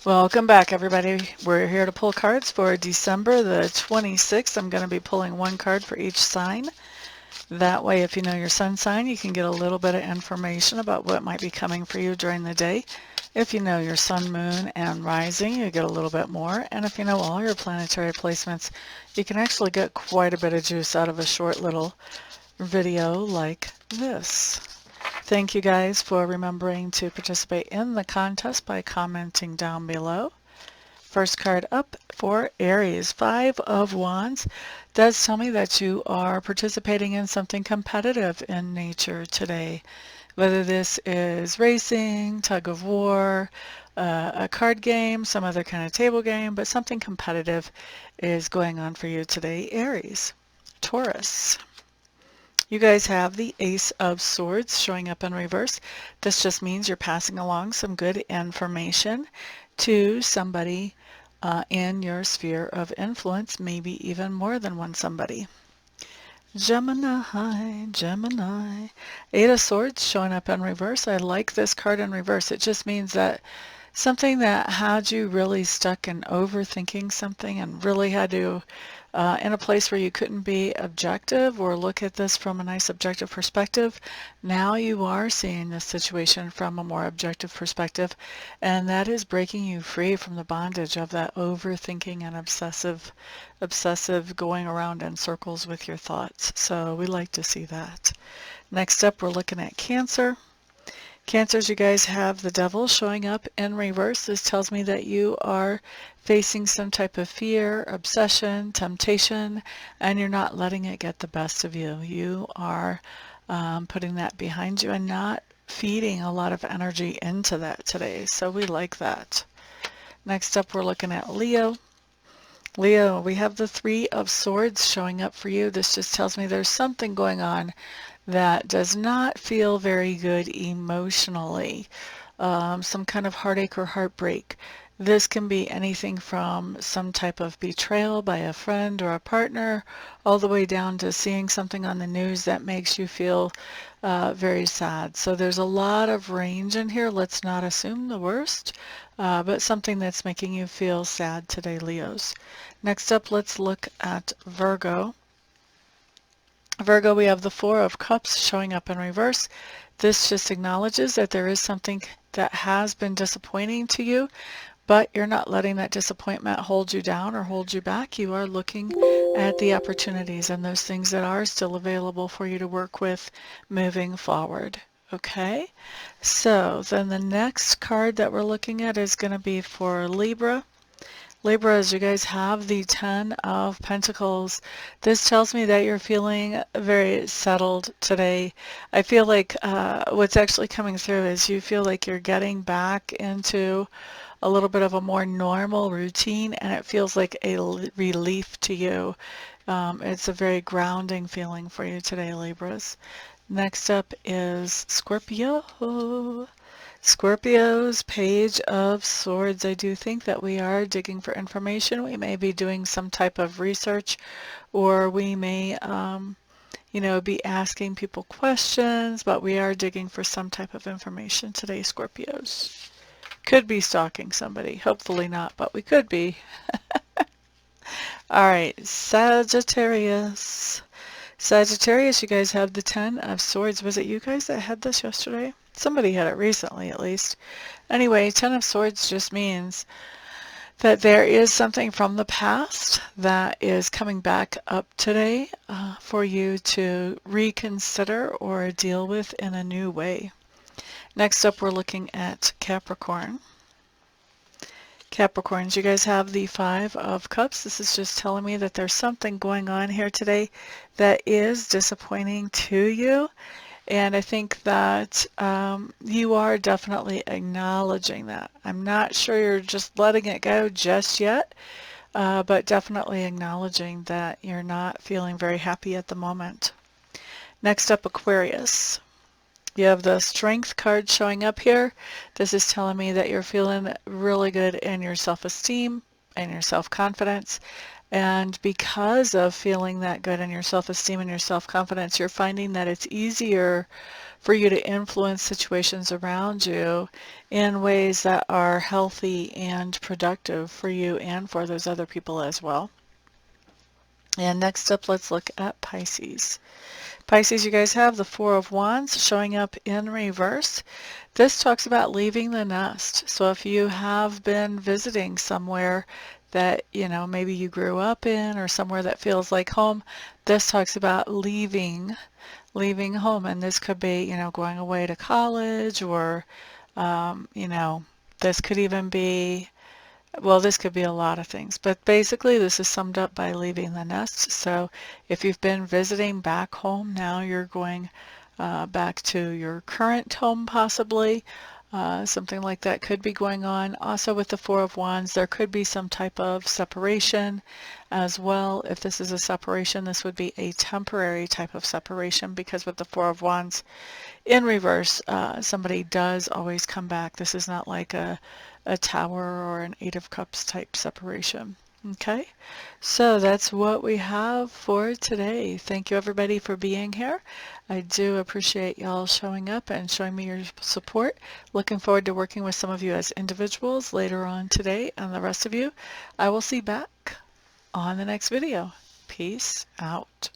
Welcome back, everybody. We're here to pull cards for December the 26th. I'm going to be pulling one card for each sign. That way, if you know your sun sign, you can get a little bit of information about what might be coming for you during the day. If you know your sun, moon, and rising, you get a little bit more. And if you know all your planetary placements, you can actually get quite a bit of juice out of a short little video like this. Thank you guys for remembering to participate in the contest by commenting down below. First card up for Aries, Five of Wands, does tell me that you are participating in something competitive in nature today. Whether this is racing, tug of war, a card game, some other kind of table game, but something competitive is going on for you today, Aries. Taurus. You guys have the Ace of Swords showing up in reverse. This just means you're passing along some good information to somebody in your sphere of influence, maybe even more than one somebody. Gemini. Eight of Swords showing up in reverse. I like this card in reverse. It just means that something that had you really stuck in overthinking something and really had to in a place where you couldn't be objective or look at this from a nice objective perspective. Now you are seeing this situation from a more objective perspective, and that is breaking you free from the bondage of that overthinking and obsessive going around in circles with your thoughts. So we like to see that. Next up, we're looking at Cancer. Cancers, you guys have the Devil showing up in reverse. This tells me that you are facing some type of fear, obsession, temptation, and you're not letting it get the best of you. You are putting that behind you and not feeding a lot of energy into that today. So we like that. Next up, we're looking at Leo. Leo, we have the Three of Swords showing up for you. This just tells me there's something going on that does not feel very good emotionally. Some kind of heartache or heartbreak. This can be anything from some type of betrayal by a friend or a partner, all the way down to seeing something on the news that makes you feel very sad. So there's a lot of range in here. Let's not assume the worst, but something that's making you feel sad today, Leos. Next up, let's look at Virgo. Virgo, we have the Four of Cups showing up in reverse. This just acknowledges that there is something that has been disappointing to you, but you're not letting that disappointment hold you down or hold you back. You are looking at the opportunities and those things that are still available for you to work with moving forward. Okay, so then the next card that we're looking at is going to be for Libra. Libras, you guys have the Ten of Pentacles. This tells me that you're feeling very settled today. I feel like what's actually coming through is you feel like you're getting back into a little bit of a more normal routine, and it feels like a relief to you. It's a very grounding feeling for you today, Libras. Next up is Scorpio. Scorpio's Page of Swords. I do think that we are digging for information. We may be doing some type of research, or we may, be asking people questions, but we are digging for some type of information today, Scorpios. Could be stalking somebody. Hopefully not, but we could be. All right, Sagittarius. Sagittarius, you guys have the Ten of Swords. Was it you guys that had this yesterday? Somebody had it recently, at least. Anyway, Ten of Swords just means that there is something from the past that is coming back up today for you to reconsider or deal with in a new way. Next up, we're looking at Capricorn. Capricorns, you guys have the Five of Cups. This is just telling me that there's something going on here today that is disappointing to you. And I think that you are definitely acknowledging that. I'm not sure you're just letting it go just yet, but definitely acknowledging that you're not feeling very happy at the moment. Next up, Aquarius. You have the Strength card showing up here. This is telling me that you're feeling really good in your self-esteem and your self-confidence, And because of feeling that good in your self-esteem and your self-confidence, you're finding that it's easier for you to influence situations around you in ways that are healthy and productive for you and for those other people as well. And next up, let's look at Pisces. Pisces, you guys have the Four of Wands showing up in reverse. This talks about leaving the nest. So if you have been visiting somewhere that, maybe you grew up in or somewhere that feels like home, this talks about leaving home. And this could be, going away to college or, this could even be, well, this could be a lot of things, but basically this is summed up by leaving the nest. So if you've been visiting back home, now you're going back to your current home possibly. Something like that could be going on. Also with the Four of Wands, there could be some type of separation as well. If this is a separation, this would be a temporary type of separation, because with the Four of Wands in reverse, somebody does always come back. This is not like a Tower or an Eight of Cups type separation. Okay, so that's what we have for today. Thank you everybody for being here. I do appreciate y'all showing up and showing me your support. Looking forward to working with some of you as individuals later on today, and the rest of you I will see back on the next video. Peace out.